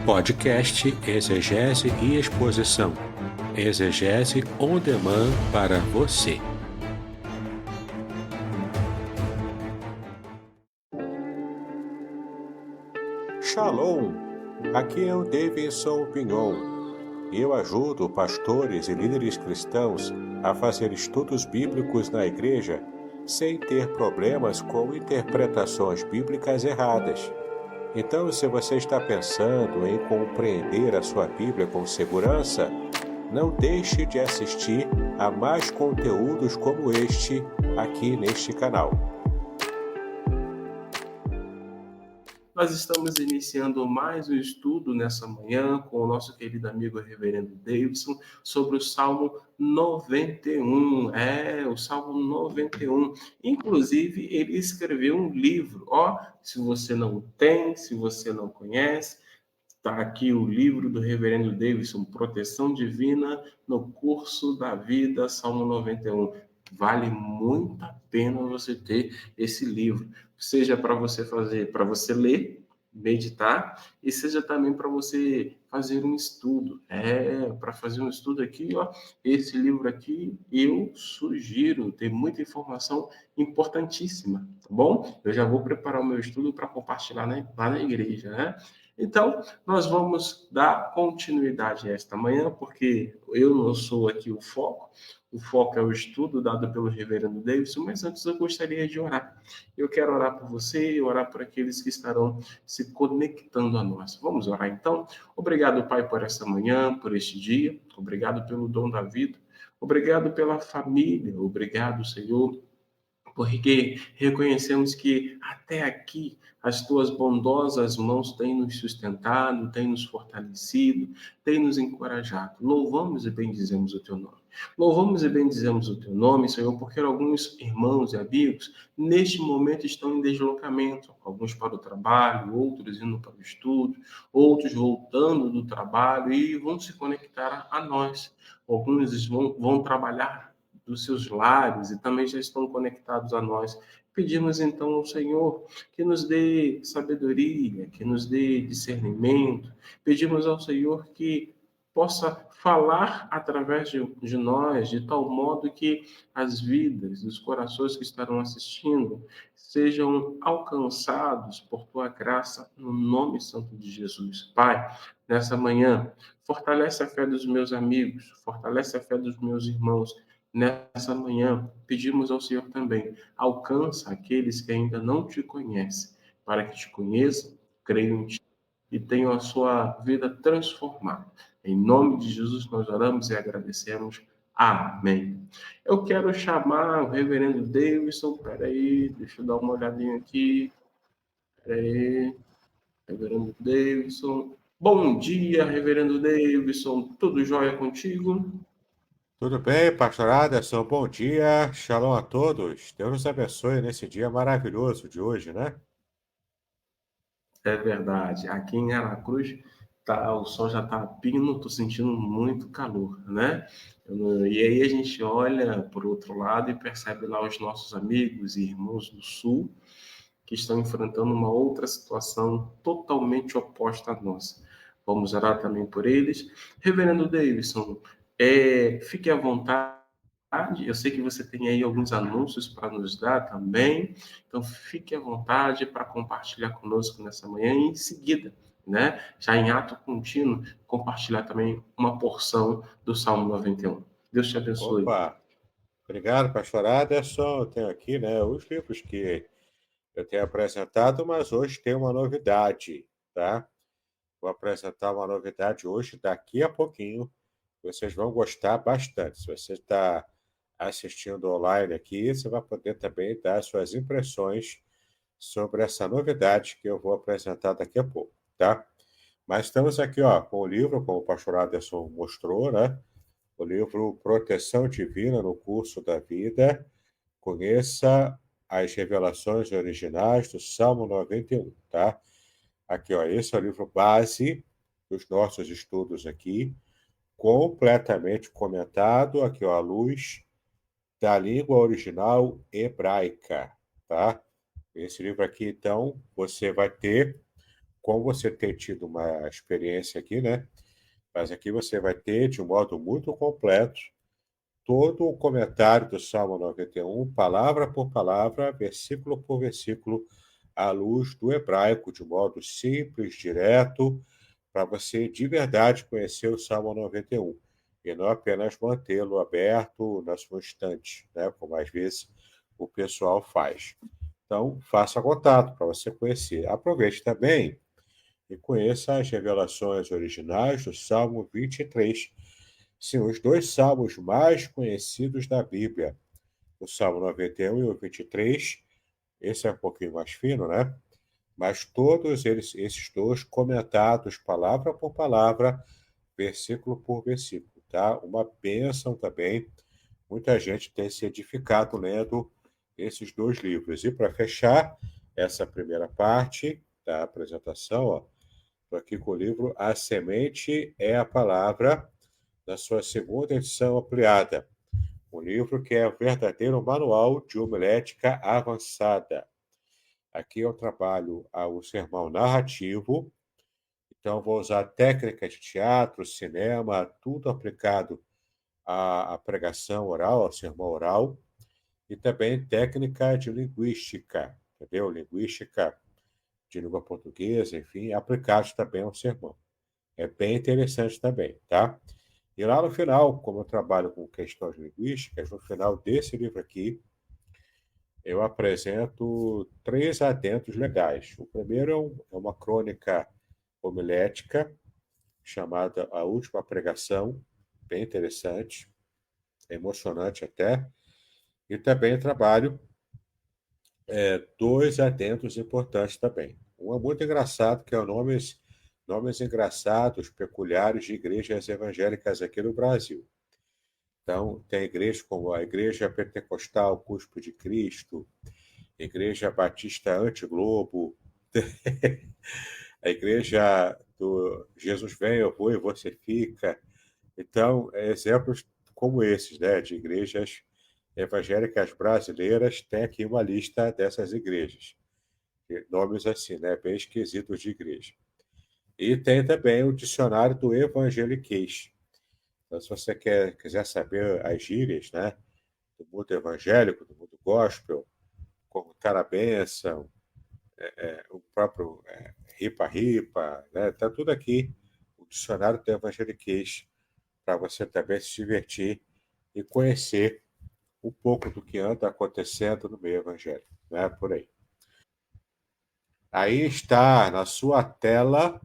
Podcast Exegese e Exposição. Exegese on demand para você. Shalom! Aqui é o Davidson Pignon. Eu ajudo pastores e líderes cristãos a fazer estudos bíblicos na igreja sem ter problemas com interpretações bíblicas erradas. Então, se você está pensando em compreender a sua Bíblia com segurança, não deixe de assistir a mais conteúdos como este aqui neste canal. Nós estamos iniciando mais um estudo nessa manhã com o nosso querido amigo Reverendo Davidson sobre o Salmo 91. O Salmo 91. Inclusive, ele escreveu um livro. Se você não tem, se você não conhece, está aqui o livro do Reverendo Davidson, Proteção Divina no Curso da Vida, Salmo 91. Vale muito a pena você ter esse livro, seja para você fazer, para você ler, meditar, e seja também para você fazer um estudo. Para fazer um estudo aqui, esse livro aqui eu sugiro, tem muita informação importantíssima, tá bom? Eu já vou preparar o meu estudo para compartilhar lá na igreja, né? Então, nós vamos dar continuidade a esta manhã, porque eu não sou aqui o foco é o estudo dado pelo Reverendo Davidson, mas antes eu gostaria de orar. Eu quero orar por você e orar por aqueles que estarão se conectando a nós. Vamos orar então? Obrigado, Pai, por esta manhã, por este dia. Obrigado pelo dom da vida. Obrigado pela família. Obrigado, Senhor, porque reconhecemos que até aqui as tuas bondosas mãos têm nos sustentado, têm nos fortalecido, têm nos encorajado. Louvamos e bendizemos o teu nome. Louvamos e bendizemos o teu nome, Senhor, porque alguns irmãos e amigos neste momento estão em deslocamento, alguns para o trabalho, outros indo para o estudo, outros voltando do trabalho e vão se conectar a nós. Alguns vão trabalhar dos seus lares e também já estão conectados a nós. Pedimos então ao Senhor que nos dê sabedoria, que nos dê discernimento. Pedimos ao Senhor que possa falar através de nós, de tal modo que as vidas, os corações que estarão assistindo, sejam alcançados por tua graça, no nome santo de Jesus. Pai, nessa manhã, fortalece a fé dos meus amigos, fortalece a fé dos meus irmãos. Nessa manhã, pedimos ao Senhor também, alcança aqueles que ainda não te conhecem, para que te conheçam, creiam em ti e tenham a sua vida transformada. Em nome de Jesus nós oramos e agradecemos. Amém. Eu quero chamar o reverendo Davidson. Peraí, deixa eu dar uma olhadinha aqui. Peraí, reverendo Davidson. Bom dia, reverendo Davidson. Tudo jóia contigo? Tudo bem, pastor Aderson? Bom dia, shalom a todos. Deus nos abençoe nesse dia maravilhoso de hoje, né? É verdade. Aqui em Aracruz, o sol já está a pino, estou sentindo muito calor, né? E aí a gente olha para o outro lado e percebe lá os nossos amigos e irmãos do Sul que estão enfrentando uma outra situação totalmente oposta à nossa. Vamos orar também por eles. Reverendo Davidson, fique à vontade. Eu sei que você tem aí alguns anúncios para nos dar também, então fique à vontade para compartilhar conosco nessa manhã e em seguida, né, já em ato contínuo, compartilhar também uma porção do Salmo 91. Deus te abençoe. Opa, obrigado, pastor Aderson. Eu tenho aqui, né, os livros que eu tenho apresentado, mas hoje tem uma novidade, tá? Vou apresentar uma novidade hoje, daqui a pouquinho. Vocês vão gostar bastante. Se você está assistindo online aqui, você vai poder também dar suas impressões sobre essa novidade que eu vou apresentar daqui a pouco, tá? Mas estamos aqui, com o livro, como o pastor Aderson mostrou, né? O livro Proteção Divina no Curso da Vida. Conheça as revelações originais do Salmo 91, tá? Aqui, esse é o livro base dos nossos estudos aqui, completamente comentado, aqui, à luz da língua original hebraica, tá? Esse livro aqui, então, você vai ter como você tem tido uma experiência aqui, né? Mas aqui você vai ter, de um modo muito completo, todo o comentário do Salmo 91, palavra por palavra, versículo por versículo, à luz do hebraico, de modo simples, direto, para você de verdade conhecer o Salmo 91 e não apenas mantê-lo aberto na sua estante, né, como às vezes o pessoal faz. Então, faça contato para você conhecer. Aproveite também e conheça as revelações originais do Salmo 23. Sim, os dois salmos mais conhecidos da Bíblia, o Salmo 91 e o 23. Esse é um pouquinho mais fino, né? Mas todos esses dois comentados palavra por palavra, versículo por versículo, tá? Uma bênção também. Muita gente tem se edificado lendo esses dois livros. E para fechar essa primeira parte da apresentação, ó, estou aqui com o livro A Semente é a Palavra, na sua segunda edição ampliada. Um livro que é o verdadeiro manual de homilética avançada. Aqui eu trabalho o sermão narrativo, então vou usar técnicas de teatro, cinema, tudo aplicado à pregação oral, ao sermão oral, e também técnica de linguística, entendeu? Linguística de língua portuguesa, enfim, aplicados também ao sermão. É bem interessante também, tá? E lá no final, como eu trabalho com questões linguísticas, no final desse livro aqui, eu apresento 3 adendos legais. O primeiro é uma crônica homilética, chamada A Última Pregação, bem interessante, emocionante até. E também trabalho 2 adendos importantes também. Um é muito engraçado, que é o nomes engraçados, peculiares de igrejas evangélicas aqui no Brasil. Então, tem igrejas como a Igreja Pentecostal Cuspo de Cristo, Igreja Batista Antiglobo, a Igreja do Jesus Vem, Eu Vou e Você Fica. Então, exemplos como esses, né, de igrejas evangélicas brasileiras, tem aqui uma lista dessas igrejas. Nomes assim, né, bem esquisitos de igreja. E tem também o dicionário do evangeliquez. Então, se você quiser saber as gírias, né, do mundo evangélico, do mundo gospel, como cara bênção, o próprio ripa-ripa, né, tá tudo aqui, o dicionário do evangeliquez, para você também se divertir e conhecer um pouco do que anda acontecendo no meio evangélico, né, por aí. Aí está, na sua tela,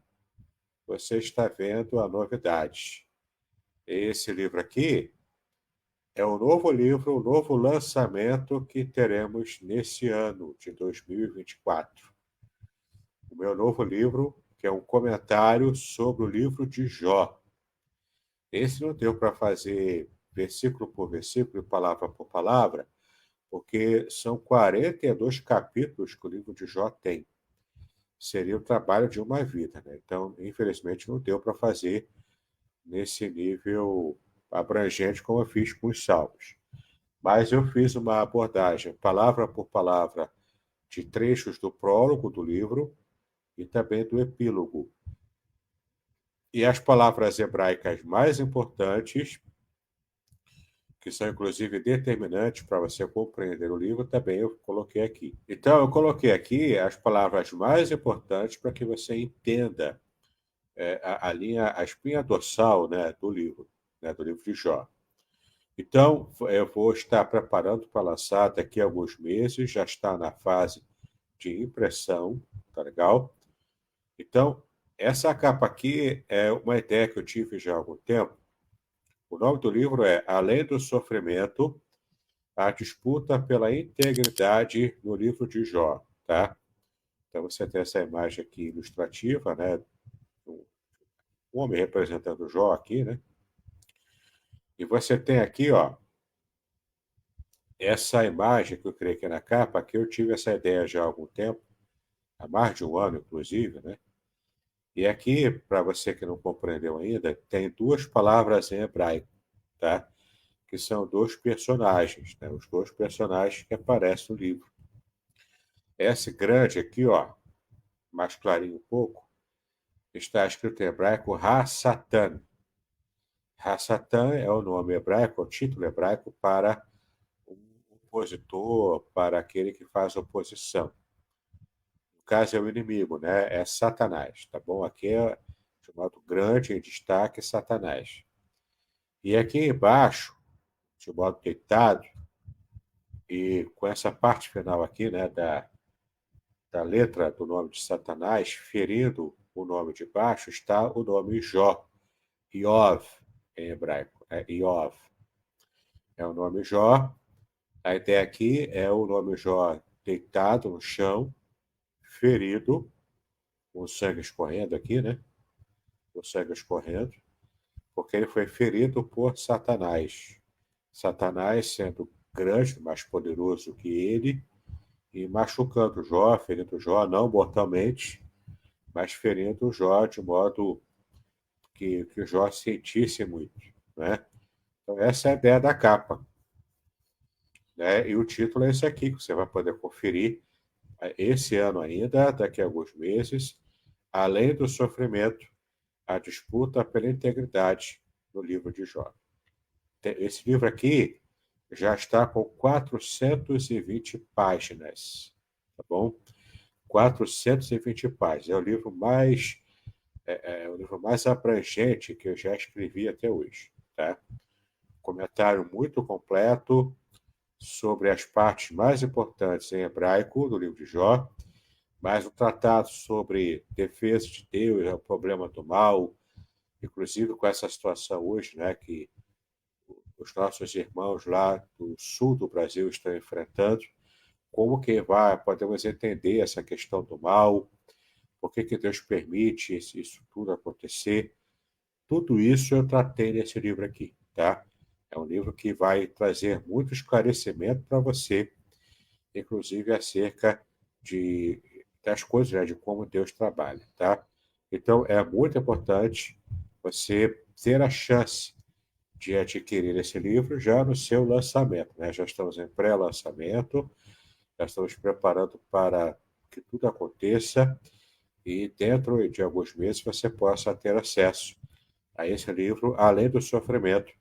você está vendo a novidade. Esse livro aqui é o novo livro, o novo lançamento que teremos nesse ano de 2024. O meu novo livro, que é um comentário sobre o livro de Jó. Esse não deu para fazer versículo por versículo, palavra por palavra, porque são 42 capítulos que o livro de Jó tem. Seria o trabalho de uma vida, né? Então, infelizmente, não deu para fazer nesse nível abrangente como eu fiz com os salmos. Mas eu fiz uma abordagem, palavra por palavra, de trechos do prólogo do livro e também do epílogo. E as palavras hebraicas mais importantes, que são inclusive determinantes para você compreender o livro, também eu coloquei aqui. Então, eu coloquei aqui as palavras mais importantes para que você entenda a espinha dorsal, né, do livro de Jó. Então, eu vou estar preparando para lançar daqui a alguns meses, já está na fase de impressão, tá legal? Então, essa capa aqui é uma ideia que eu tive já há algum tempo. O nome do livro é Além do Sofrimento, a disputa pela integridade no livro de Jó, tá? Então, você tem essa imagem aqui ilustrativa, né? Um homem representando Jó aqui, né? E você tem aqui, ó, essa imagem que eu criei aqui na capa, que eu tive essa ideia já há algum tempo, há mais de um ano, inclusive, né? E aqui, para você que não compreendeu ainda, tem 2 palavras em hebraico, tá? Que são 2 personagens, né? Os 2 personagens que aparecem no livro. Esse grande aqui, ó, mais clarinho um pouco, está escrito em hebraico Ha-Satan. Ha-Satan é o nome hebraico, o título hebraico para um opositor, para aquele que faz oposição. No caso é o inimigo, né? É Satanás, tá bom? Aqui é de modo grande em destaque Satanás. E aqui embaixo, de modo deitado, e com essa parte final aqui, né, da letra do nome de Satanás, ferindo o nome de baixo, está o nome Jó, Iov, em hebraico, é Iov. É o nome Jó. A ideia aqui é o nome Jó deitado no chão, ferido, com sangue escorrendo aqui, né? Com sangue escorrendo, porque ele foi ferido por Satanás. Satanás sendo grande, mais poderoso que ele, e machucando Jó, ferindo Jó, não mortalmente, mas ferindo Jó de modo que Jó sentisse muito, né? Então, essa é a ideia da capa, né? E o título é esse aqui, que você vai poder conferir esse ano ainda, daqui a alguns meses, além do sofrimento, a disputa pela integridade no livro de Jó. Esse livro aqui já está com 420 páginas, tá bom? 420 páginas. É o livro mais abrangente que eu já escrevi até hoje, tá? Comentário muito completo sobre as partes mais importantes em hebraico do livro de Jó, mais um tratado sobre defesa de Deus, o problema do mal, inclusive com essa situação hoje, né, que os nossos irmãos lá do sul do Brasil estão enfrentando, como que podemos entender essa questão do mal, por que Deus permite isso tudo acontecer. Tudo isso eu tratei nesse livro aqui, tá? É um livro que vai trazer muito esclarecimento para você, inclusive acerca das coisas, né, de como Deus trabalha, tá? Então, é muito importante você ter a chance de adquirir esse livro já no seu lançamento, né? Já estamos em pré-lançamento, já estamos preparando para que tudo aconteça e dentro de alguns meses você possa ter acesso a esse livro, além do sofrimento,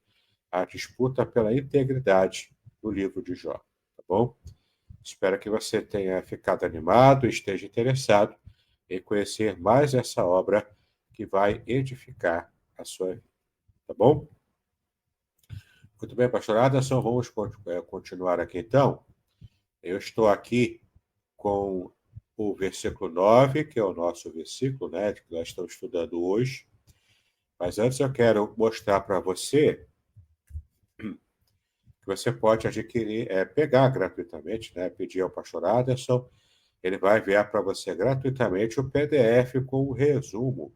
a disputa pela integridade do livro de Jó, tá bom? Espero que você tenha ficado animado e esteja interessado em conhecer mais essa obra que vai edificar a sua vida, tá bom? Muito bem, pastor Aderson, vamos continuar aqui então. Eu estou aqui com o versículo 9, que é o nosso versículo, né, que nós estamos estudando hoje. Mas antes eu quero mostrar para você que você pode adquirir, pegar gratuitamente, né, pedir ao pastor Aderson, ele vai enviar para você gratuitamente o PDF com o resumo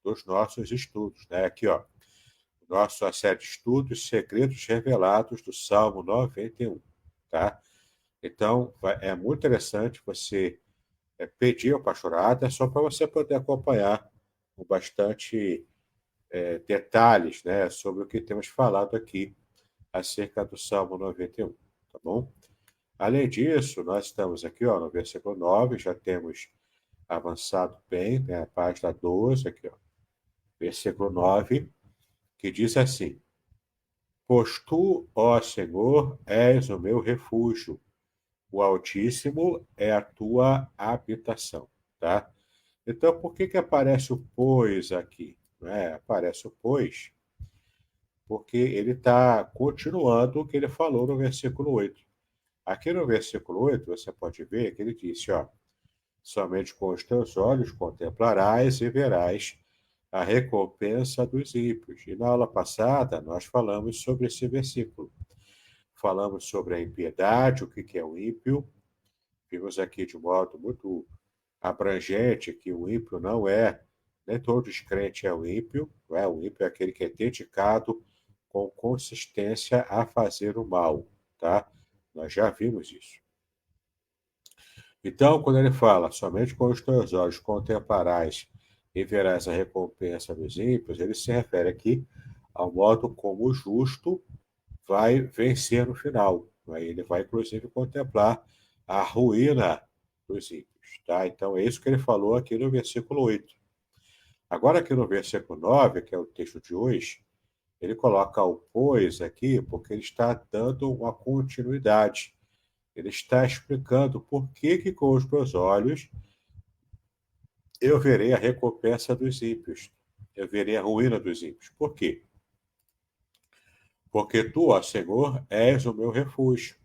dos nossos estudos, né? Aqui, ó, nossa série de estudos, Segredos Revelados do Salmo 91, tá? Então, é muito interessante você pedir ao pastor Aderson para você poder acompanhar com bastante detalhes, né, sobre o que temos falado aqui acerca do Salmo 91, tá bom? Além disso, nós estamos aqui, ó, no versículo 9, já temos avançado bem, né, a página 12, aqui, ó, versículo 9, que diz assim: Pois tu, ó Senhor, és o meu refúgio, o Altíssimo é a tua habitação, tá? Então, por que aparece o pois aqui? Aparece o pois porque ele está continuando o que ele falou no versículo 8. Aqui no versículo 8, você pode ver que ele disse, ó, somente com os teus olhos contemplarás e verás a recompensa dos ímpios. E na aula passada, nós falamos sobre esse versículo. Falamos sobre a impiedade, o que é o ímpio. Vimos aqui de modo muito abrangente que o ímpio não é, nem todo descrente é o ímpio, não é? O ímpio é aquele que é dedicado com consistência a fazer o mal, tá? Nós já vimos isso. Então, quando ele fala, somente com os teus olhos contemplarás e verás a recompensa dos ímpios, ele se refere aqui ao modo como o justo vai vencer no final. Ele vai, inclusive, contemplar a ruína dos ímpios. Tá? Então, é isso que ele falou aqui no versículo 8. Agora, aqui no versículo 9, que é o texto de hoje, ele coloca o pois aqui porque ele está dando uma continuidade. Ele está explicando por que com os meus olhos eu verei a recompensa dos ímpios. Eu verei a ruína dos ímpios. Por quê? Porque tu, ó Senhor, és o meu refúgio.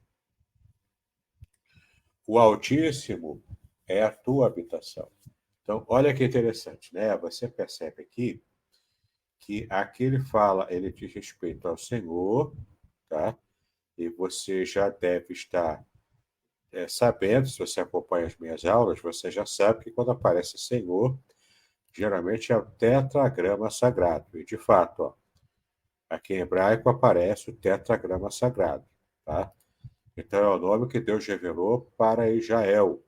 O Altíssimo é a tua habitação. Então, olha que interessante, né? Você percebe aqui que aqui ele fala, ele diz respeito ao Senhor, tá? E você já deve estar sabendo, se você acompanha as minhas aulas, você já sabe que quando aparece Senhor, geralmente é o tetragrama sagrado. E, de fato, ó, aqui em hebraico aparece o tetragrama sagrado, tá? Então, é o nome que Deus revelou para Israel.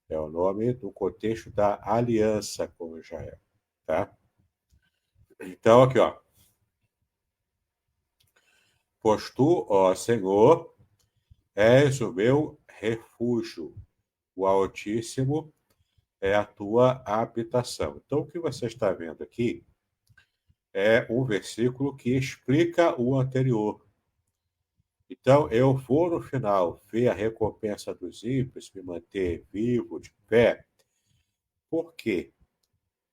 É o nome do contexto da aliança com Israel, tá? Então, aqui, ó. Pois tu, ó Senhor, és o meu refúgio. O Altíssimo é a tua habitação. Então, o que você está vendo aqui é um versículo que explica o anterior. Então, eu vou no final ver a recompensa dos ímpios, me manter vivo, de pé. Por quê?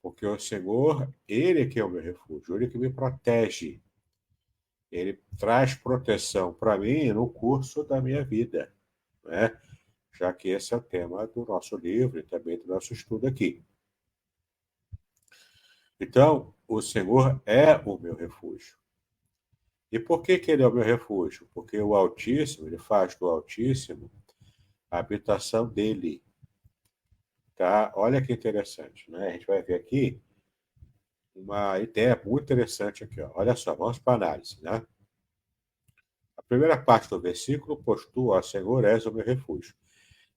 Porque o Senhor, Ele que é o meu refúgio, Ele que me protege. Ele traz proteção para mim no curso da minha vida, né? Já que esse é o tema do nosso livro e também do nosso estudo aqui. Então, o Senhor é o meu refúgio. E por que ele é o meu refúgio? Porque o Altíssimo, ele faz do Altíssimo a habitação dele. Tá? Olha que interessante, né? A gente vai ver aqui uma ideia muito interessante aqui, ó. Olha só, vamos para a análise, né? A primeira parte do versículo, pois tu, ó Senhor, és o meu refúgio.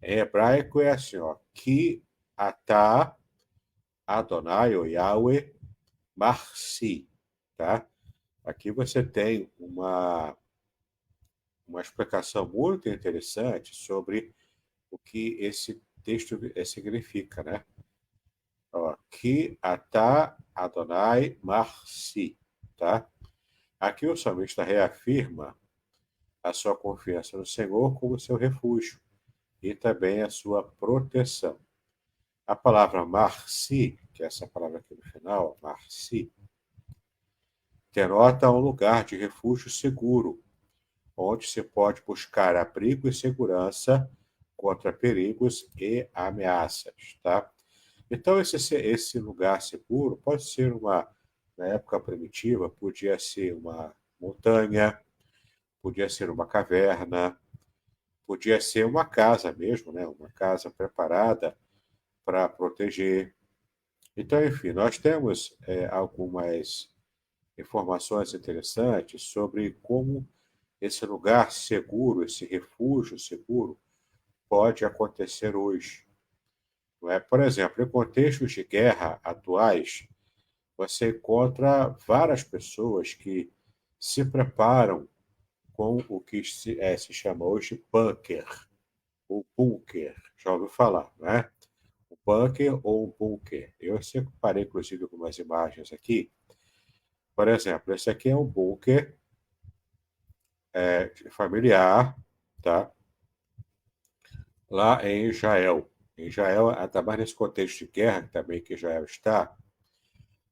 Em hebraico é assim, ó, Ki atah Adonai, ou Yahweh, Marci, tá? Aqui você tem uma explicação muito interessante sobre o que esse texto significa, né? Ó, Ki atah Adonai Marci, tá? Aqui o salmista reafirma a sua confiança no Senhor como seu refúgio e também a sua proteção. A palavra Marci, que é essa palavra aqui no final, Marci, denota um lugar de refúgio seguro, onde se pode buscar abrigo e segurança contra perigos e ameaças, tá? Então, esse lugar seguro pode ser na época primitiva, podia ser uma montanha, podia ser uma caverna, podia ser uma casa mesmo, né? Uma casa preparada para proteger. Então, enfim, nós temos algumas informações interessantes sobre como esse lugar seguro, esse refúgio seguro, pode acontecer hoje. Não é? Por exemplo, em contextos de guerra atuais, você encontra várias pessoas que se preparam com o que se chama hoje bunker, ou bunker, já ouviu falar, não é? Um bunker ou um bunker. Eu separei, inclusive, algumas imagens aqui. Por exemplo, esse aqui é um bunker familiar, tá? Lá em Israel. Em Israel, até mais nesse contexto de guerra também que Israel está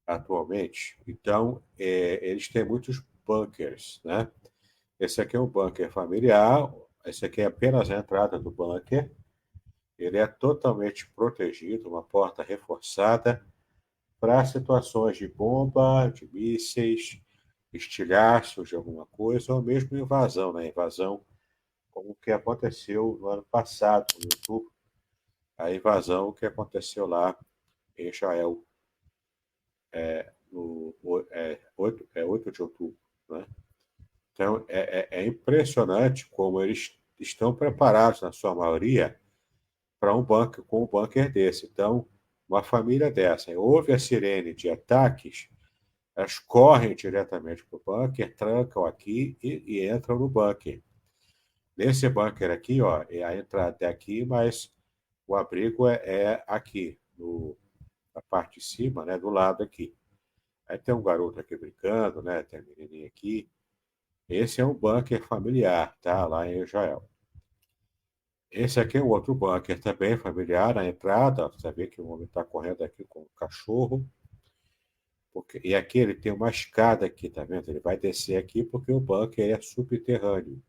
atualmente. Então, eles têm muitos bunkers, né? Esse aqui é um bunker familiar, esse aqui é apenas a entrada do bunker. Ele é totalmente protegido, uma porta reforçada para situações de bomba, de mísseis, estilhaços de alguma coisa, ou mesmo invasão, né? Invasão como o que aconteceu no ano passado, no YouTube, a invasão que aconteceu lá em Israel, no 8 de outubro. Né? Então, é impressionante como eles estão preparados, na sua maioria, para um bunker, com um bunker desse. Então, uma família dessa, ouve a sirene de ataques, elas correm diretamente para o bunker, trancam aqui e entram no bunker. Nesse bunker aqui, ó, a entrada é aqui, mas o abrigo é aqui, na parte de cima, né, do lado aqui. Aí tem um garoto aqui brincando, né, tem a menininha aqui. Esse é um bunker familiar, tá, lá em Israel. Esse aqui é um outro bunker também familiar, na entrada. Você vê que o homem está correndo aqui com o cachorro. E aqui ele tem uma escada aqui, tá vendo? Ele vai descer aqui porque o bunker é subterrâneo.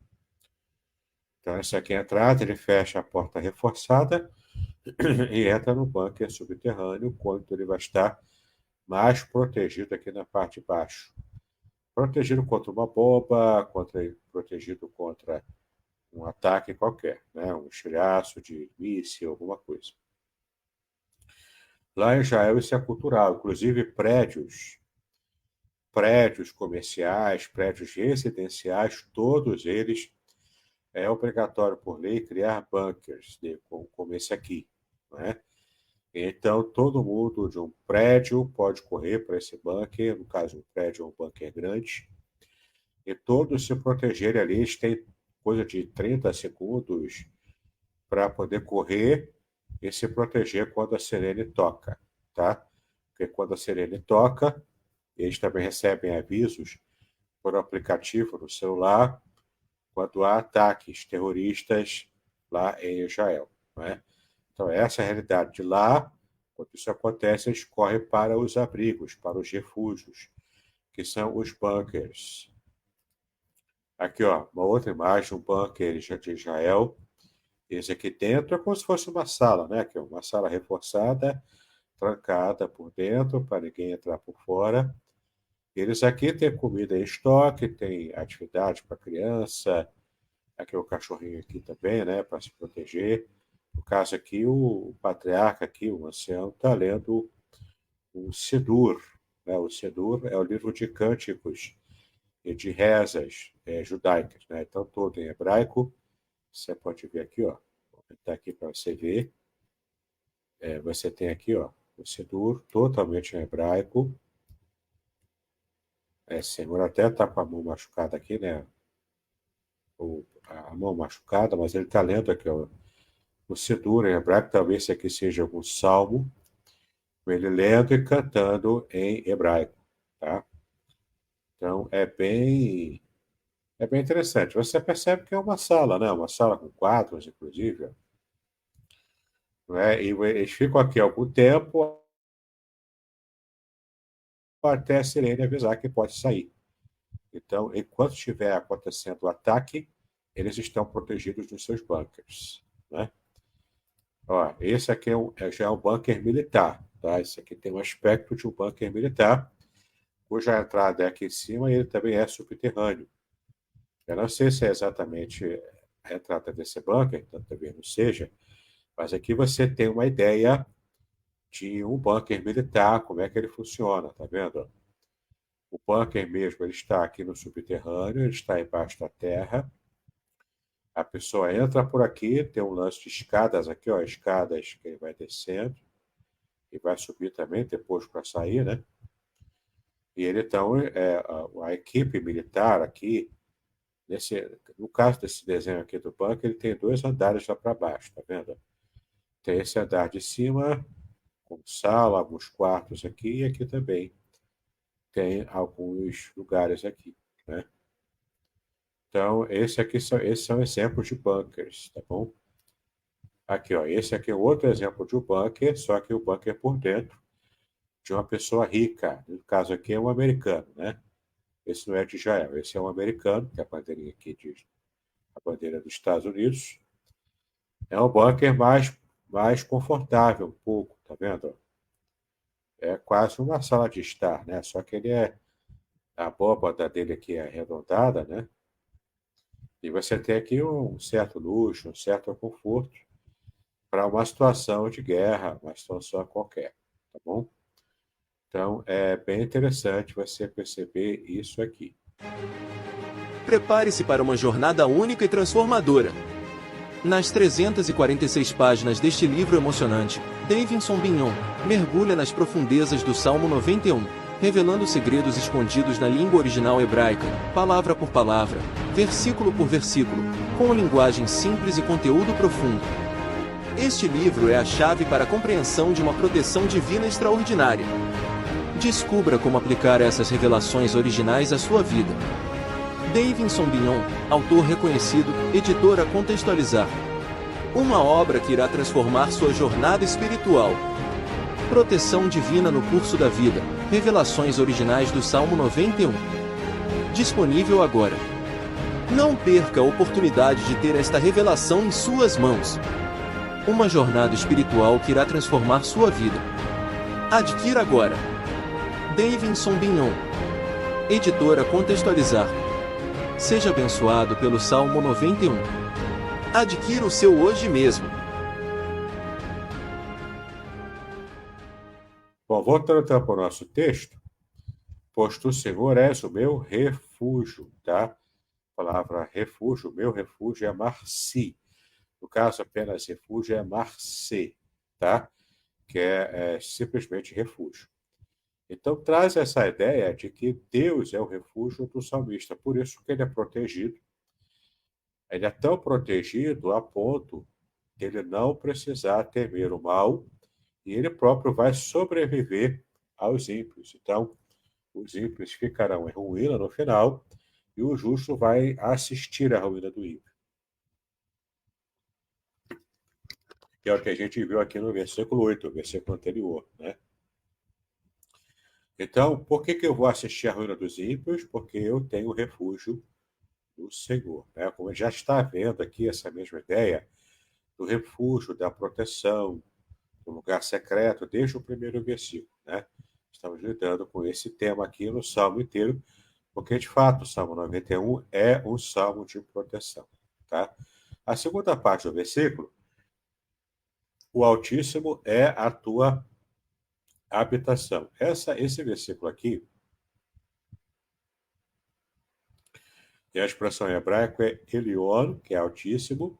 Então, essa aqui é a entrada, ele fecha a porta reforçada e entra no bunker subterrâneo, quando ele vai estar mais protegido aqui na parte de baixo. Protegido contra uma bomba, protegido contra um ataque qualquer, né? Um estilhaço de míssil, alguma coisa. Lá em Israel isso é cultural, inclusive prédios comerciais, prédios residenciais, todos eles é obrigatório por lei criar bunkers, como esse aqui, né? Então, todo mundo de um prédio pode correr para esse bunker, no caso, um prédio é um bunker grande, e todos se protegerem ali, eles têm coisa de 30 segundos para poder correr e se proteger quando a sirene toca, tá? Porque quando a sirene toca, eles também recebem avisos por aplicativo no celular quando há ataques terroristas lá em Israel, né? Então, essa é a realidade de lá. Quando isso acontece, eles correm para os abrigos, para os refúgios, que são os bunkers. Aqui, ó, uma outra imagem, um bunker de Israel. Esse aqui dentro é como se fosse uma sala, né? Que é uma sala reforçada, trancada por dentro, para ninguém entrar por fora. Eles aqui têm comida em estoque, tem atividade para criança. Aqui o cachorrinho aqui também, né? Para se proteger. No caso aqui, o patriarca aqui, o ancião, está lendo o Sidur, né? O Sidur é o livro de cânticos e de rezas judaicas, né? Então, todo em hebraico. Você pode ver aqui, ó. Vou botar aqui para você ver. Você tem aqui, ó, o Sidur, totalmente em hebraico. Senhor até está com a mão machucada aqui, né? A mão machucada, mas ele está lendo aqui, ó, o Sidur em hebraico. Talvez esse aqui seja algum salmo. Ele lendo e cantando em hebraico, tá? Então, é bem interessante. Você percebe que é uma sala, né? Uma sala com quadros, inclusive. Né? E eles ficam aqui algum tempo até a sirene avisar que pode sair. Então, enquanto estiver acontecendo o ataque, eles estão protegidos nos seus bunkers, né? Ó, esse aqui já é um bunker militar, tá? Esse aqui tem um aspecto de um bunker militar, cuja entrada é aqui em cima e ele também é subterrâneo. Eu não sei se é exatamente a entrada desse bunker, então talvez não seja, mas aqui você tem uma ideia de um bunker militar, como é que ele funciona, tá vendo? O bunker mesmo, ele está aqui no subterrâneo, ele está embaixo da terra. A pessoa entra por aqui, tem um lance de escadas aqui, ó, escadas que ele vai descendo e vai subir também depois para sair, né? E ele, então, a equipe militar aqui, no caso desse desenho aqui do bunker, ele tem 2 andares lá para baixo, tá vendo? Tem esse andar de cima, com sala, alguns quartos aqui, e aqui também tem alguns lugares aqui, né? Então, esses são exemplos de bunkers, tá bom? Aqui, ó, esse aqui é outro exemplo de um bunker, só que o bunker por dentro de uma pessoa rica. No caso aqui é um americano, né? Esse não é de Israel, esse é um americano, que é a bandeirinha aqui diz a bandeira dos Estados Unidos. É um bunker mais confortável um pouco, tá vendo? É quase uma sala de estar, né? Só que a abóbada dele aqui é arredondada, né? E você tem aqui um certo luxo, um certo conforto para uma situação de guerra, uma situação qualquer, tá bom? Então, é bem interessante você perceber isso aqui. Prepare-se para uma jornada única e transformadora. Nas 346 páginas deste livro emocionante, Davidson Bignon mergulha nas profundezas do Salmo 91, revelando segredos escondidos na língua original hebraica, palavra por palavra, versículo por versículo, com linguagem simples e conteúdo profundo. Este livro é a chave para a compreensão de uma proteção divina extraordinária. Descubra como aplicar essas revelações originais à sua vida. Davidson Bignon, autor reconhecido, editora Contextualizar. Uma obra que irá transformar sua jornada espiritual. Proteção divina no curso da vida. Revelações originais do Salmo 91. Disponível agora. Não perca a oportunidade de ter esta revelação em suas mãos. Uma jornada espiritual que irá transformar sua vida. Adquira agora. Davidson Bignon. Editora Contextualizar. Seja abençoado pelo Salmo 91. Adquira o seu hoje mesmo. Bom, voltando então para o nosso texto, posto o Senhor és o meu refúgio, tá? A palavra refúgio, meu refúgio é Marci. No caso, apenas refúgio é Marcê, tá? Que é simplesmente refúgio. Então, traz essa ideia de que Deus é o refúgio do salmista, por isso que ele é protegido. Ele é tão protegido a ponto de ele não precisar temer o mal e ele próprio vai sobreviver aos ímpios. Então, os ímpios ficarão em ruína no final e o justo vai assistir à ruína do ímpio. Que é o que a gente viu aqui no versículo 8, o versículo anterior, né? Então, por que eu vou assistir à ruína dos ímpios? Porque eu tenho refúgio do Senhor, né? Como já está vendo aqui essa mesma ideia do refúgio, da proteção, do lugar secreto, desde o primeiro versículo, né? Estamos lidando com esse tema aqui no Salmo inteiro, porque, de fato, o Salmo 91 é um salmo de proteção, tá? A segunda parte do versículo, o Altíssimo é a tua habitação. Esse versículo aqui, e a expressão em hebraico é Elion, que é Altíssimo,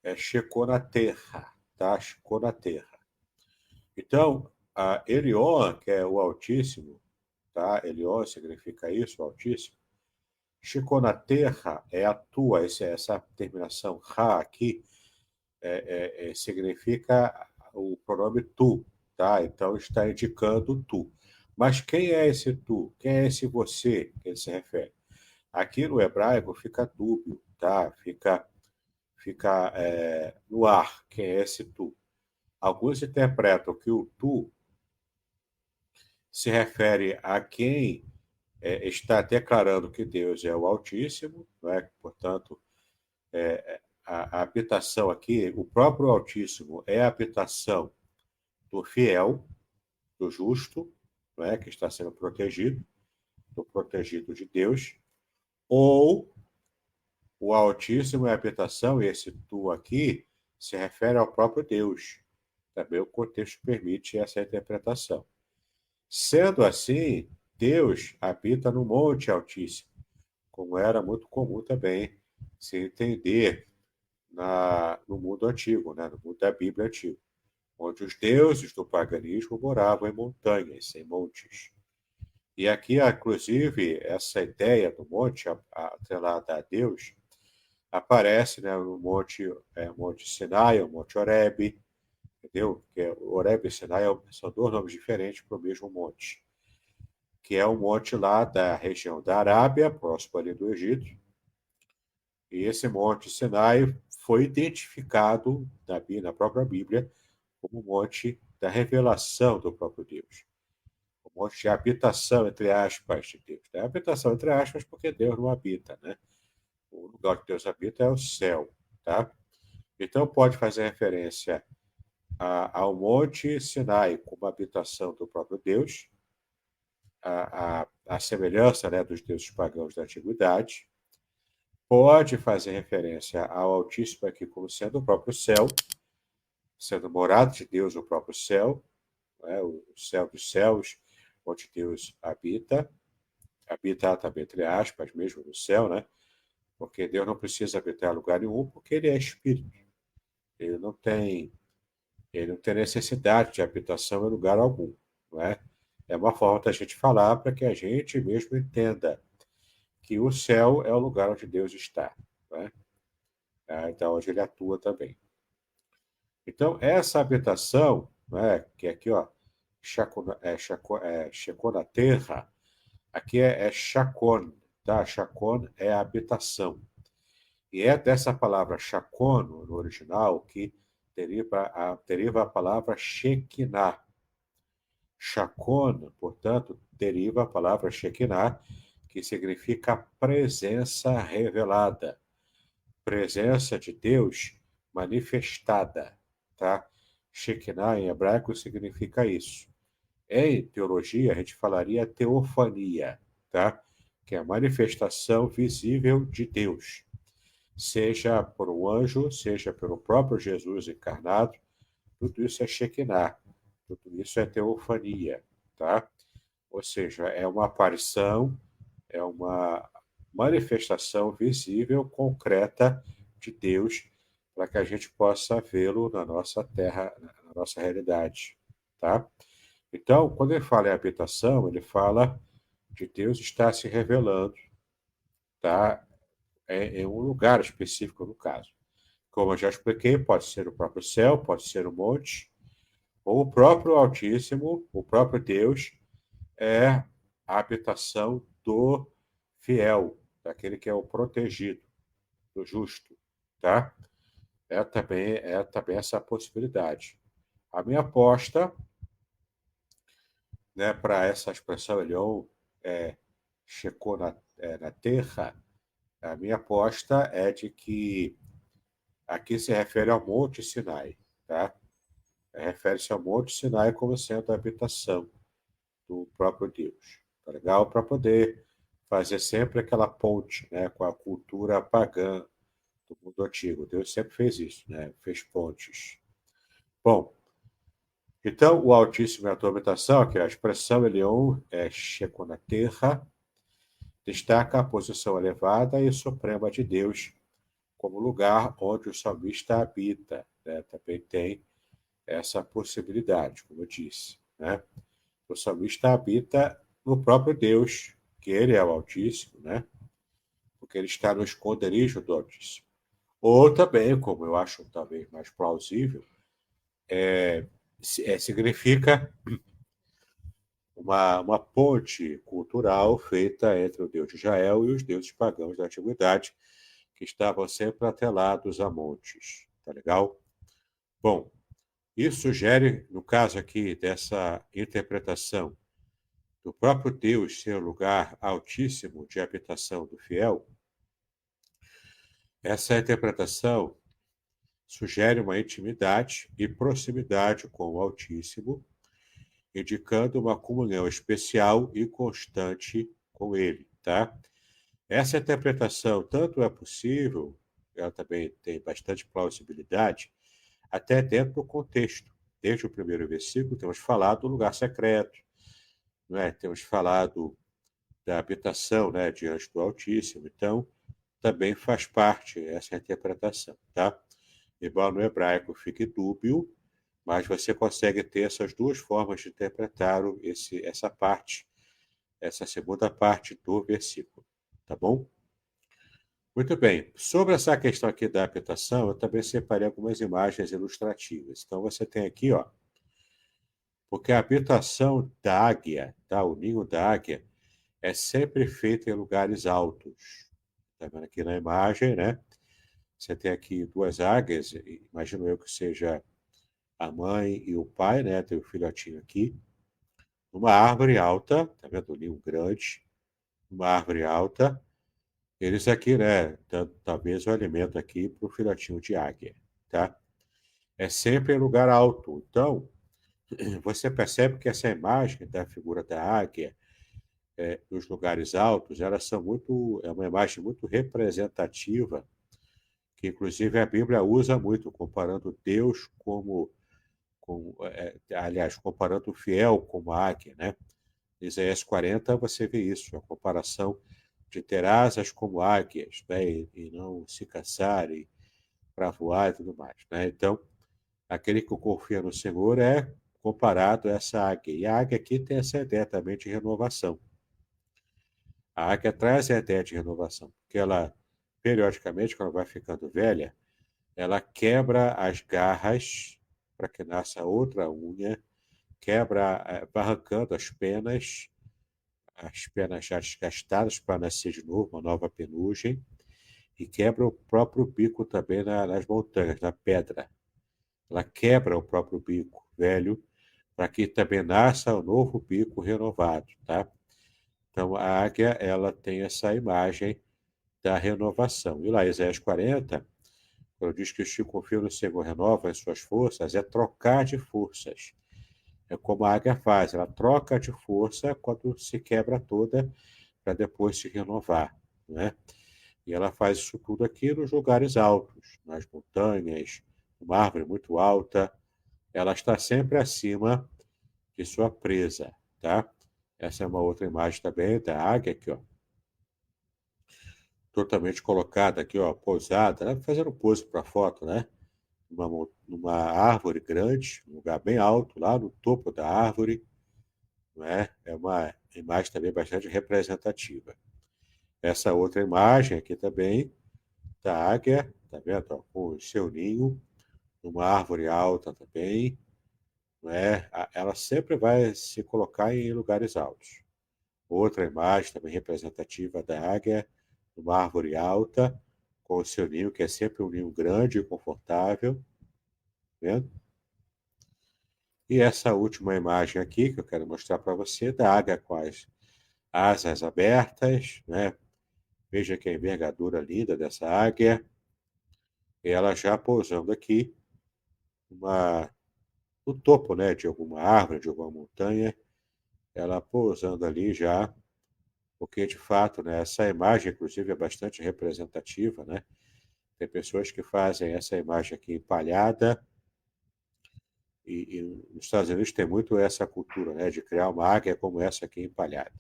é Shekô na terra, tá? Shekô na terra. Então, a Elion, que é o Altíssimo, tá? Elion significa isso, o Altíssimo. Shekô na terra é a tua, essa terminação Ra aqui, significa o pronome tu, tá? Então está indicando tu. Mas quem é esse tu? Quem é esse você que ele se refere? Aqui no hebraico fica dúbio, tá? Fica no ar, quem é esse tu? Alguns interpretam que o tu se refere a quem está declarando que Deus é o Altíssimo, não é? Portanto, a habitação aqui, o próprio Altíssimo é a habitação do fiel, do justo, não é? Que está sendo protegido, do protegido de Deus, ou o Altíssimo é a habitação, e esse tu aqui se refere ao próprio Deus. Também o contexto permite essa interpretação. Sendo assim, Deus habita no Monte Altíssimo, como era muito comum também se entender no mundo antigo, né? No mundo da Bíblia antiga, onde os deuses do paganismo moravam em montanhas, em montes. E aqui, inclusive, essa ideia do monte atrelada a Deus aparece, né, no Monte Sinai, o Monte Horebe, entendeu? Que Horebe e Sinai são dois nomes diferentes para o mesmo monte, que é um monte lá da região da Arábia, próximo ali do Egito. E esse Monte Sinai foi identificado na própria Bíblia como o monte da revelação do próprio Deus. O monte de habitação, entre aspas, de Deus. É habitação, entre aspas, porque Deus não habita, né? O lugar que Deus habita é o céu, tá? Então, pode fazer referência ao Monte Sinai como habitação do próprio Deus, a semelhança, né, dos deuses pagãos da antiguidade. Pode fazer referência ao Altíssimo aqui como sendo o próprio céu, sendo morada de Deus o próprio céu, né, o céu dos céus, onde Deus habita. Habitar também, entre aspas, mesmo no céu, né? Porque Deus não precisa habitar em lugar nenhum, porque ele é espírito. Ele não tem necessidade de habitação em lugar algum, não é? É uma forma da gente falar para que a gente mesmo entenda que o céu é o lugar onde Deus está, não é? Então, onde ele atua também. Então, essa habitação, né, que aqui, ó, Shekona terra, aqui é Shakon, tá? Shakon é a habitação. E é dessa palavra Shakon, no original, que deriva a palavra Shekinah. Shakon, portanto, deriva a palavra Shekinah, que significa presença revelada, presença de Deus manifestada, tá? Shekinah em hebraico significa isso. Em teologia, a gente falaria teofania, tá? Que é a manifestação visível de Deus, seja por um anjo, seja pelo próprio Jesus encarnado, tudo isso é Shekinah, tudo isso é teofania, tá? Ou seja, é uma aparição, é uma manifestação visível, concreta de Deus, para que a gente possa vê-lo na nossa terra, na nossa realidade, tá? Então, quando ele fala em habitação, ele fala de Deus estar se revelando, tá? Em um lugar específico, no caso. Como eu já expliquei, pode ser o próprio céu, pode ser o monte, ou o próprio Altíssimo, o próprio Deus, é a habitação do fiel, daquele que é o protegido, do justo, tá? É também essa possibilidade. A minha aposta, né, para essa expressão Elion, checou na terra, a minha aposta é de que aqui se refere ao Monte Sinai, tá? Refere-se ao Monte Sinai como sendo a habitação do próprio Deus. Tá legal? Para poder fazer sempre aquela ponte, né, com a cultura pagã do mundo antigo. Deus sempre fez isso, né? Fez pontes. Bom, então o Altíssimo é a tua habitação, que é a expressão Elion é Shekinah na terra, destaca a posição elevada e suprema de Deus como lugar onde o salmista habita, né? Também tem essa possibilidade, como eu disse, né? O salmista habita no próprio Deus, que ele é o Altíssimo, né? Porque ele está no esconderijo do Altíssimo. Ou também, como eu acho talvez mais plausível, significa uma ponte cultural feita entre o Deus de Israel e os deuses pagãos da antiguidade, que estavam sempre atrelados a montes. Tá legal? Bom, isso sugere, no caso aqui dessa interpretação do próprio Deus ser o lugar altíssimo de habitação do fiel, essa interpretação sugere uma intimidade e proximidade com o Altíssimo, indicando uma comunhão especial e constante com ele, tá? Essa interpretação tanto é possível, ela também tem bastante plausibilidade, até dentro do contexto. Desde o primeiro versículo, temos falado do lugar secreto, não é? Temos falado da habitação, né, diante do Altíssimo. Então, também faz parte essa interpretação, tá? Embora no hebraico fique dúbio, mas você consegue ter essas duas formas de interpretar essa parte, essa segunda parte do versículo, tá bom? Muito bem. Sobre essa questão aqui da habitação, eu também separei algumas imagens ilustrativas. Então, você tem aqui, ó, porque a habitação da águia, tá? O ninho da águia, é sempre feito em lugares altos. Está vendo aqui na imagem, né? Você tem aqui duas águias, imagino eu que seja a mãe e o pai, né? Tem o filhotinho aqui. Uma árvore alta, tá vendo? Um ninho grande, uma árvore alta. Eles aqui, né? Dando talvez o alimento aqui para o filhotinho de águia, tá? É sempre em lugar alto. Então, você percebe que essa imagem da figura da águia, nos lugares altos, é uma imagem muito representativa, que inclusive a Bíblia usa muito, comparando Deus aliás, comparando o fiel como a águia, né? Em Isaías 40 você vê isso, a comparação de ter asas como águias, né? E não se cansarem para voar e tudo mais, né? Então, aquele que confia no Senhor é comparado a essa águia. E a águia aqui tem essa ideia também de renovação. A águia traz a ideia de renovação, porque ela, periodicamente, quando vai ficando velha, ela quebra as garras, para que nasça outra unha, vai arrancando as penas já desgastadas para nascer de novo uma nova penugem, e quebra o próprio bico também nas montanhas, na pedra. Ela quebra o próprio bico velho para que também nasça um novo bico renovado, tá? Então, a águia, ela tem essa imagem da renovação. E lá, Isaías 40, quando diz que os que confiam no Senhor renovam as suas forças, é trocar de forças. É como a águia faz, ela troca de força quando se quebra toda para depois se renovar, né? E ela faz isso tudo aqui nos lugares altos, nas montanhas, uma árvore muito alta. Ela está sempre acima de sua presa, tá? Essa é uma outra imagem também da águia aqui, ó. Totalmente colocada aqui, ó, pousada, né? Fazendo pose para foto, né? Numa árvore grande, um lugar bem alto, lá no topo da árvore, né? É uma imagem também bastante representativa. Essa outra imagem aqui também da águia, tá vendo? Ó, com o seu ninho, numa árvore alta também, né? Ela sempre vai se colocar em lugares altos. Outra imagem também representativa da águia, numa árvore alta, com o seu ninho, que é sempre um ninho grande e confortável, tá vendo? E essa última imagem aqui, que eu quero mostrar para você, da águia com as asas abertas, né? Veja que a envergadura linda dessa águia. E ela já pousando aqui no topo, né, de alguma árvore, de alguma montanha. Ela pousando ali já, porque de fato, né, essa imagem, inclusive, é bastante representativa, né? Tem pessoas que fazem essa imagem aqui empalhada, e nos Estados Unidos tem muito essa cultura, né, de criar uma águia como essa aqui empalhada.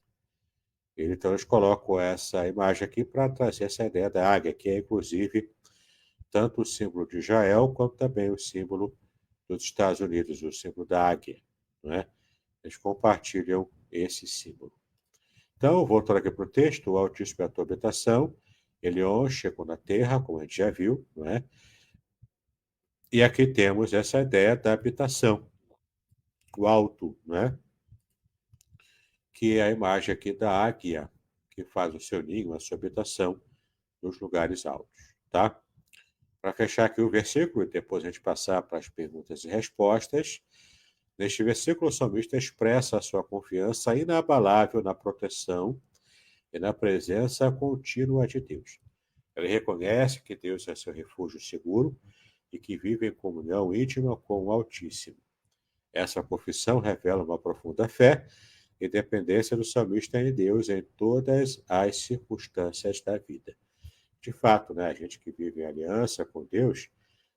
Então, eles colocam essa imagem aqui para trazer essa ideia da águia, que é, inclusive, tanto o símbolo de Israel, quanto também o símbolo dos Estados Unidos, o símbolo da águia, né? Eles compartilham esse símbolo. Então, voltando aqui para o texto, o Altíssimo é a tua habitação, Elion chegou na terra, como a gente já viu, não é? E aqui temos essa ideia da habitação, o alto, né? Que é a imagem aqui da águia, que faz o seu ninho, a sua habitação, nos lugares altos, tá? Para fechar aqui o versículo, e depois a gente passar para as perguntas e respostas, neste versículo o salmista expressa a sua confiança inabalável na proteção e na presença contínua de Deus. Ele reconhece que Deus é seu refúgio seguro e que vive em comunhão íntima com o Altíssimo. Essa confissão revela uma profunda fé e dependência do salmista em Deus em todas as circunstâncias da vida. De fato, né, a gente que vive em aliança com Deus,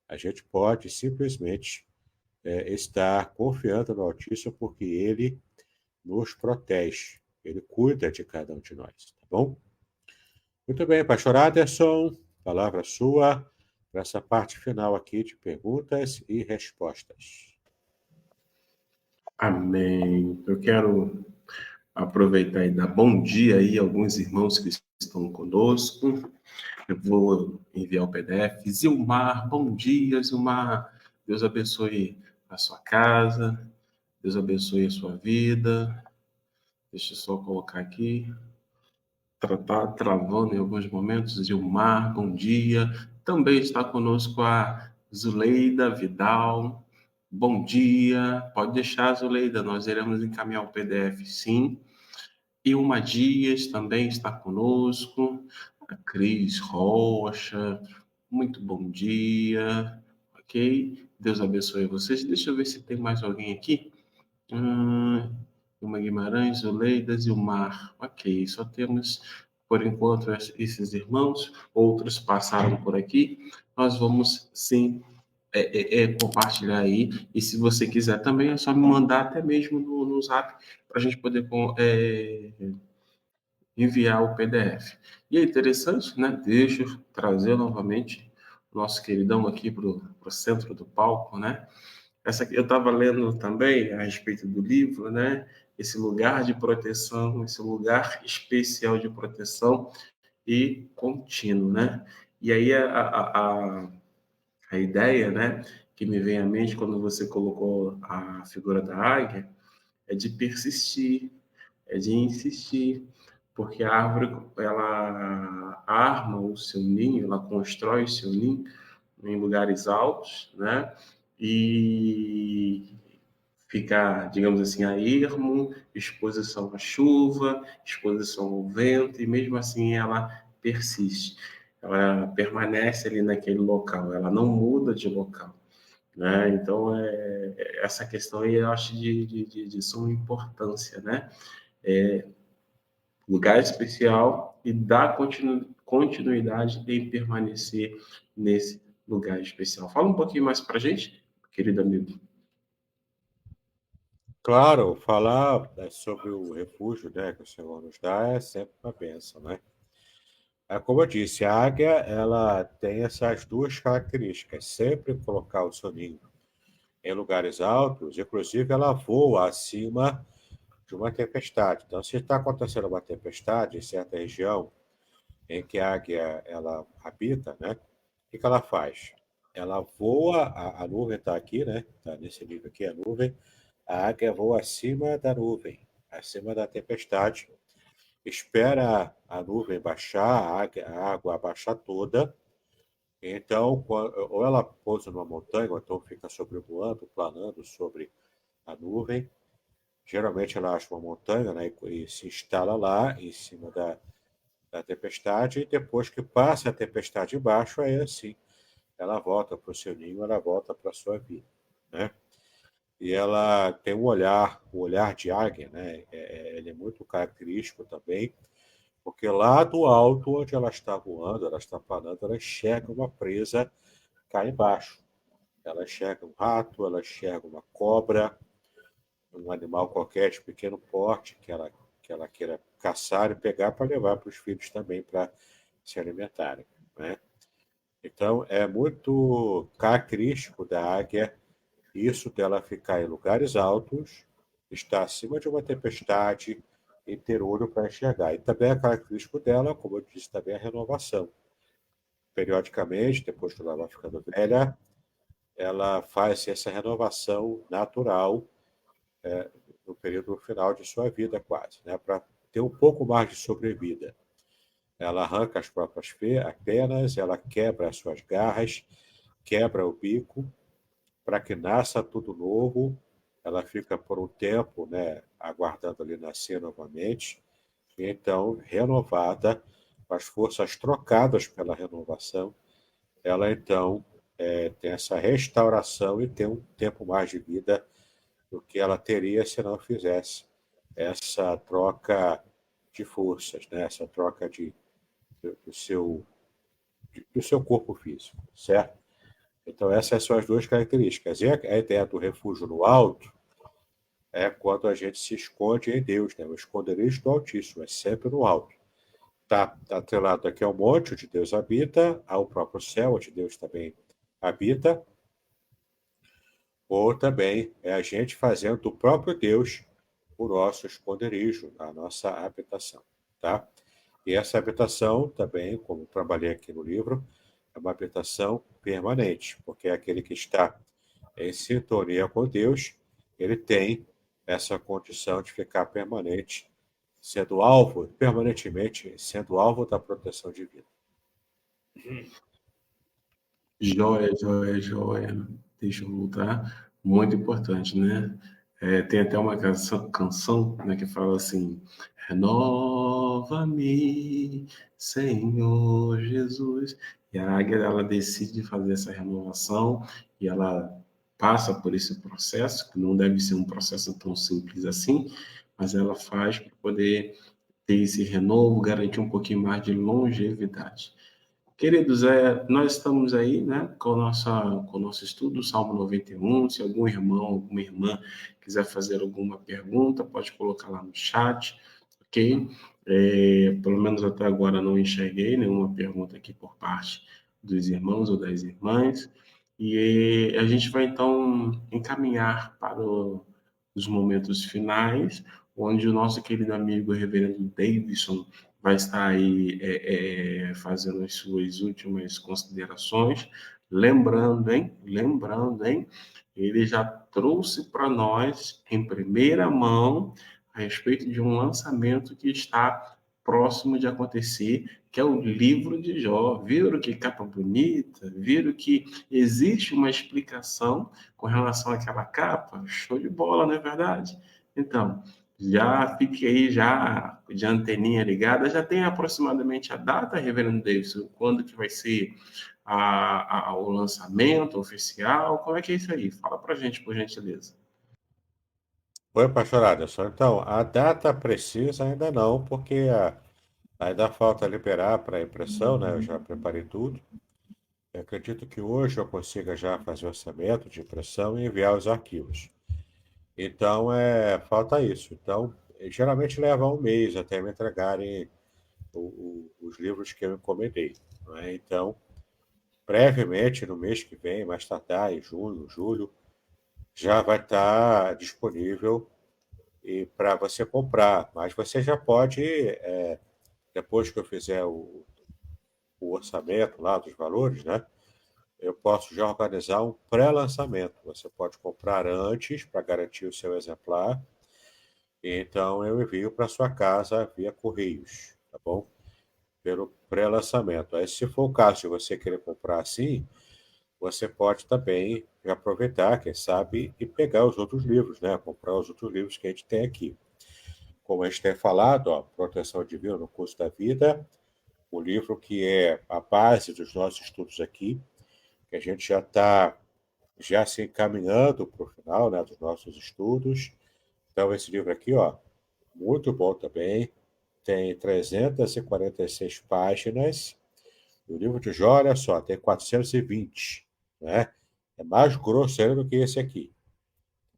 a gente pode simplesmente estar confiando no Altíssimo porque Ele nos protege, Ele cuida de cada um de nós, tá bom? Muito bem, pastor Aderson, palavra sua para essa parte final aqui de perguntas e respostas. Amém. Eu quero aproveitar e dar bom dia aí a alguns irmãos que estão conosco. Eu vou enviar o PDF. Zilmar, bom dia, Zilmar. Deus abençoe a sua casa, Deus abençoe a sua vida. Deixa eu só colocar aqui. Tá travando em alguns momentos. Zilmar, bom dia. Também está conosco a Zuleida Vidal. Bom dia. Pode deixar, Zuleida, nós iremos encaminhar o PDF, sim. Ilma Dias também está conosco. A Cris Rocha, muito bom dia. Ok? Deus abençoe vocês. Deixa eu ver se tem mais alguém aqui. Ilma Guimarães, Zuleida, Zilmar. Ok, só temos, por enquanto, esses irmãos. Outros passaram por aqui. Nós vamos, sim, compartilhar aí. E se você quiser também, é só me mandar até mesmo no Zap para a gente poder enviar o PDF. E é interessante, né? Deixa eu trazer novamente o nosso queridão aqui para o centro do palco, né? Essa aqui, eu estava lendo também a respeito do livro, né? Esse lugar de proteção, esse lugar especial de proteção e contínuo, né? E aí a ideia, né? que me vem à mente quando você colocou a figura da águia é de persistir, é de insistir, porque a árvore, ela arma o seu ninho, ela constrói o seu ninho em lugares altos, né? E fica, digamos assim, a ermo, exposição à chuva, exposição ao vento, e mesmo assim ela persiste. Ela permanece ali naquele local, ela não muda de local, né? Então, essa questão aí eu acho de suma importância, né? Lugar especial e dar continuidade em permanecer nesse lugar especial. Fala um pouquinho mais para a gente, querido amigo. Claro, falar sobre o refúgio, né, que o Senhor nos dá é sempre uma bênção, né? Como eu disse, a águia, ela tem essas duas características, sempre colocar o seu ninho em lugares altos, inclusive ela voa acima de uma tempestade. Então, se está acontecendo uma tempestade em certa região em que a águia ela habita, né? O que ela faz? Ela voa, a nuvem está aqui, né? Está nesse nível aqui, a nuvem. A águia voa acima da nuvem, acima da tempestade, espera a nuvem baixar, a água baixar toda. Então, ou ela pousa numa montanha, ou então fica sobrevoando, planando sobre a nuvem. Geralmente ela acha uma montanha, né, e se instala lá em cima da tempestade, e depois que passa a tempestade embaixo, aí assim, ela volta para o seu ninho, ela volta para a sua vida, né? E ela tem o olhar de águia, né? Ele é muito característico também, porque lá do alto, onde ela está voando, ela está planando, ela enxerga uma presa cá embaixo. Ela enxerga um rato, ela enxerga uma cobra, um animal qualquer de pequeno porte que ela queira caçar e pegar para levar para os filhos também para se alimentarem, né? Então, é muito característico da águia isso dela ficar em lugares altos, estar acima de uma tempestade e ter olho para enxergar. E também é característico dela, como eu disse, também a renovação. Periodicamente, depois que ela vai ficando velha, ela faz essa renovação natural no período final de sua vida, quase, né? Para ter um pouco mais de sobrevida. Ela arranca as próprias penas, ela quebra as suas garras, quebra o bico, para que nasça tudo novo. Ela fica por um tempo, né, aguardando ali nascer novamente. E então, renovada, com as forças trocadas pela renovação, ela então tem essa restauração e tem um tempo mais de vida do que ela teria se não fizesse essa troca de forças, né? Essa troca do, seu, do seu corpo físico, certo? Então, essas são as duas características. E a ideia do refúgio no alto é quando a gente se esconde em Deus, né? O esconderijo do Altíssimo, é sempre no alto. Está atrelado aqui ao monte, onde Deus habita, ao próprio céu, onde Deus também habita, ou também é a gente fazendo do próprio Deus o nosso esconderijo, a nossa habitação, tá? E essa habitação também, como trabalhei aqui no livro, é uma habitação permanente, porque é aquele que está em sintonia com Deus, ele tem essa condição de ficar permanente, sendo alvo, permanentemente sendo alvo da proteção divina. Joia, joia, joia. Deixa eu voltar. Muito importante, né? Tem até uma canção, né, que fala assim: renova-me, Senhor Jesus. E a águia, ela decide fazer essa renovação e ela passa por esse processo, que não deve ser um processo tão simples assim, mas ela faz para poder ter esse renovo, garantir um pouquinho mais de longevidade. Queridos, nós estamos aí, né, com o nosso estudo, Salmo 91. Se algum irmão, alguma irmã quiser fazer alguma pergunta, pode colocar lá no chat, ok? Pelo menos até agora não enxerguei nenhuma pergunta aqui por parte dos irmãos ou das irmãs. E a gente vai então encaminhar para os momentos finais, onde o nosso querido amigo reverendo Davidson vai estar aí fazendo as suas últimas considerações, Lembrando, hein? Ele já trouxe para nós, em primeira mão, a respeito de um lançamento que está próximo de acontecer, que é o livro de Jó. Viram que capa bonita? Viram que existe uma explicação com relação àquela capa? Show de bola, não é verdade? Então, já fique aí já de anteninha ligada. Já tem aproximadamente a data, Reverendo Davidson, quando que vai ser o lançamento oficial? Como é que é isso aí? Fala pra gente, por gentileza. Oi, pastor Aderson. Então, a data precisa ainda não, porque ainda falta liberar para impressão, né? Eu já preparei tudo. Eu acredito que hoje eu consiga já fazer o orçamento de impressão e enviar os arquivos. Então, falta isso. Então, geralmente leva um mês até me entregarem os livros que eu encomendei, não é? Então, brevemente, no mês que vem, mais tardar, em junho, julho, já vai estar disponível e para você comprar. Mas você já pode, depois que eu fizer o orçamento lá dos valores, né? Eu posso já organizar um pré-lançamento. Você pode comprar antes para garantir o seu exemplar. Então eu envio para sua casa via correios, tá bom? Pelo pré-lançamento. Aí, se for o caso de você querer comprar assim, você pode também aproveitar, quem sabe, e pegar os outros livros, né? Comprar os outros livros que a gente tem aqui. Como a gente tem falado, ó, Proteção Divina no Curso da Vida, o livro que é a base dos nossos estudos aqui, que a gente já está já se encaminhando para o final, né, dos nossos estudos. Então, esse livro aqui, ó, muito bom também, tem 346 páginas. O livro de Jó, olha só, tem 420, né? É mais grosso ainda do que esse aqui.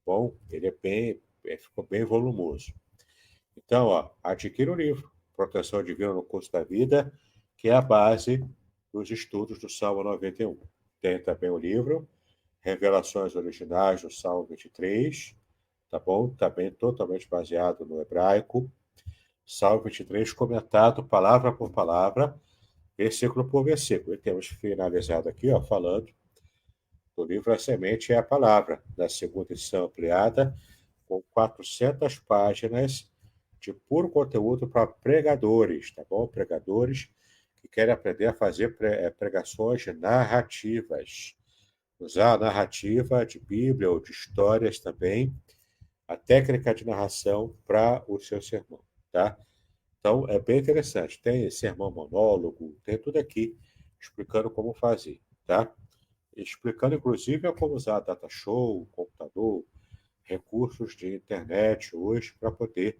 Bom, ele ficou bem volumoso. Então, ó, adquira o livro, Proteção Divina no Curso da Vida, que é a base dos estudos do Salmo 91. Tem também o livro Revelações Originais do Salmo 23, tá bom? Também totalmente baseado no hebraico. Salmo 23 comentado palavra por palavra, versículo por versículo. E temos finalizado aqui, ó, falando do livro A Semente é a Palavra, da segunda edição ampliada, com 400 páginas de puro conteúdo para pregadores, tá bom? Pregadores que querem aprender a fazer pregações narrativas. Usar a narrativa de Bíblia ou de histórias também, a técnica de narração para o seu sermão, tá? Então, é bem interessante. Tem sermão monólogo, tem tudo aqui explicando como fazer, tá? Explicando, inclusive, como usar data show, computador, recursos de internet hoje para poder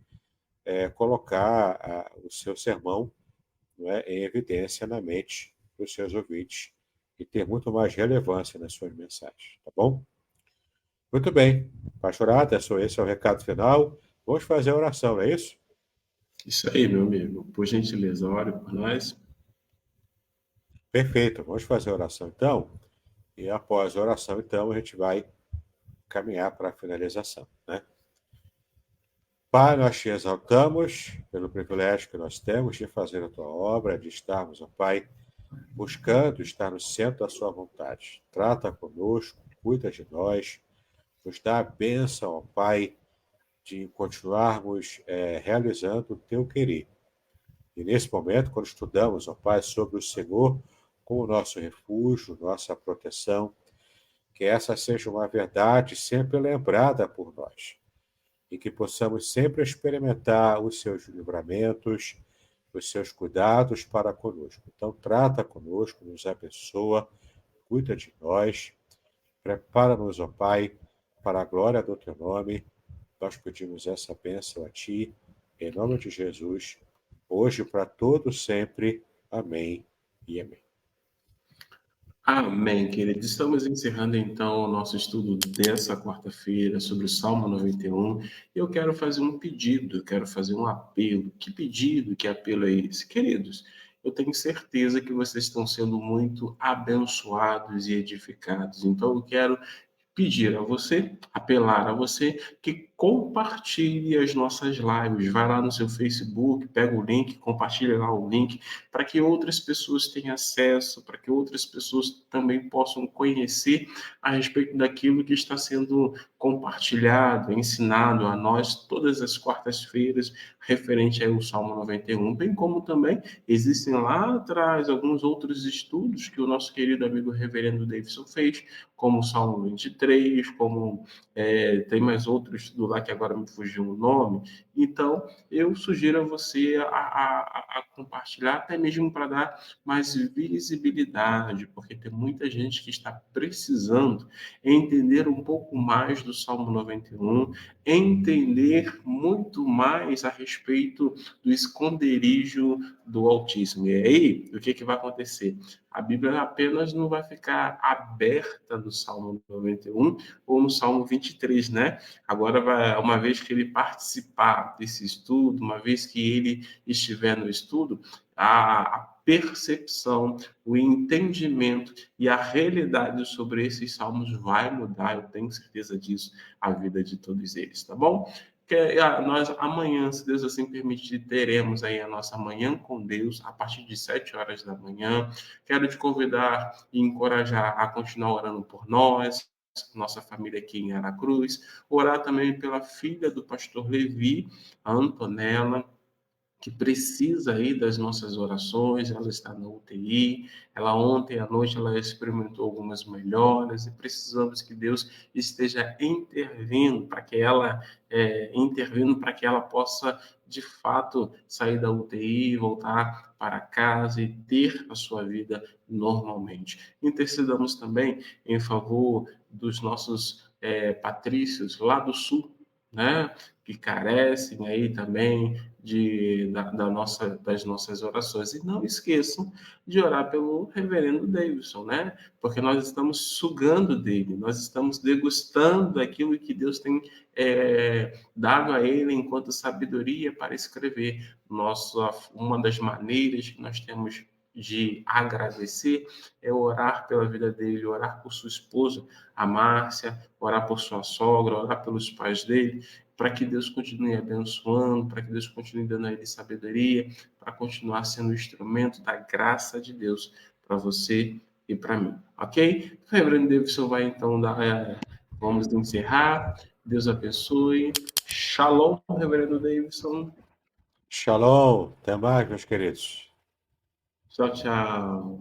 colocar o seu sermão, não é, em evidência na mente dos seus ouvintes e ter muito mais relevância nas suas mensagens, tá bom? Muito bem, pastorada, esse é o recado final. Vamos fazer a oração, não é isso? Isso aí, meu amigo. Por gentileza, ore por nós. Perfeito, vamos fazer a oração então. E após a oração, então, a gente vai caminhar para a finalização, né? Pai, nós te exaltamos pelo privilégio que nós temos de fazer a tua obra, de estarmos, ó Pai, buscando estar no centro da sua vontade. Trata conosco, cuida de nós, nos dá a bênção, ó Pai, de continuarmos realizando o teu querer. E nesse momento, quando estudamos, ó Pai, sobre o Senhor como nosso refúgio, nossa proteção, que essa seja uma verdade sempre lembrada por nós e que possamos sempre experimentar os seus livramentos, os seus cuidados para conosco. Então, trata conosco, nos abençoa, cuida de nós, prepara-nos, ó Pai, para a glória do teu nome. Nós pedimos essa bênção a Ti, em nome de Jesus, hoje para todos sempre. Amém e amém. Amém, queridos. Estamos encerrando então o nosso estudo dessa quarta-feira sobre o Salmo 91. Eu quero fazer um pedido, eu quero fazer um apelo. Que pedido, que apelo é esse? Queridos, eu tenho certeza que vocês estão sendo muito abençoados e edificados. Então eu quero pedir a você, apelar a você, que compartilhe as nossas lives. Vai lá no seu Facebook, pega o link, compartilha lá o link, para que outras pessoas tenham acesso, para que outras pessoas também possam conhecer a respeito daquilo que está sendo compartilhado, ensinado a nós todas as quartas-feiras, referente ao Salmo 91, bem como também existem lá atrás alguns outros estudos que o nosso querido amigo reverendo Davidson fez, como o Salmo 23, como tem mais outro estudo lá que agora me fugiu o nome. Então, eu sugiro a você a compartilhar, até mesmo para dar mais visibilidade, porque tem muita gente que está precisando entender um pouco mais do Salmo 91, entender muito mais a respeito do esconderijo do Altíssimo. E aí, o que vai acontecer? A Bíblia apenas não vai ficar aberta no Salmo 91 ou no Salmo 23, né? Agora, uma vez que ele participar desse estudo, uma vez que ele estiver no estudo, a percepção, o entendimento e a realidade sobre esses salmos vai mudar, eu tenho certeza disso, a vida de todos eles, tá bom? Nós amanhã, se Deus assim permitir, teremos aí a nossa Manhã com Deus, a partir de 7 horas da manhã. Quero te convidar e encorajar a continuar orando por nós, nossa família aqui em Aracruz, orar também pela filha do pastor Levi, a Antonella, que precisa aí das nossas orações, ela está na UTI, ela ontem à noite ela experimentou algumas melhoras e precisamos que Deus esteja intervindo para que ela possa de fato sair da UTI, voltar para casa e ter a sua vida normalmente. Intercedamos também em favor dos nossos patrícios lá do sul, né, que carecem aí também das nossas orações. E não esqueçam de orar pelo reverendo Davidson, né? Porque nós estamos sugando dele, nós estamos degustando aquilo que Deus tem dado a ele enquanto sabedoria para escrever. Uma das maneiras que nós temos de agradecer é orar pela vida dele, orar por sua esposa, a Márcia, orar por sua sogra, orar pelos pais dele, para que Deus continue abençoando, para que Deus continue dando a ele sabedoria, para continuar sendo o instrumento da graça de Deus para você e para mim, ok? O reverendo Davidson vai então vamos encerrar. Deus abençoe. Shalom, reverendo Davidson. Shalom. Até mais, meus queridos. Tchau, tchau.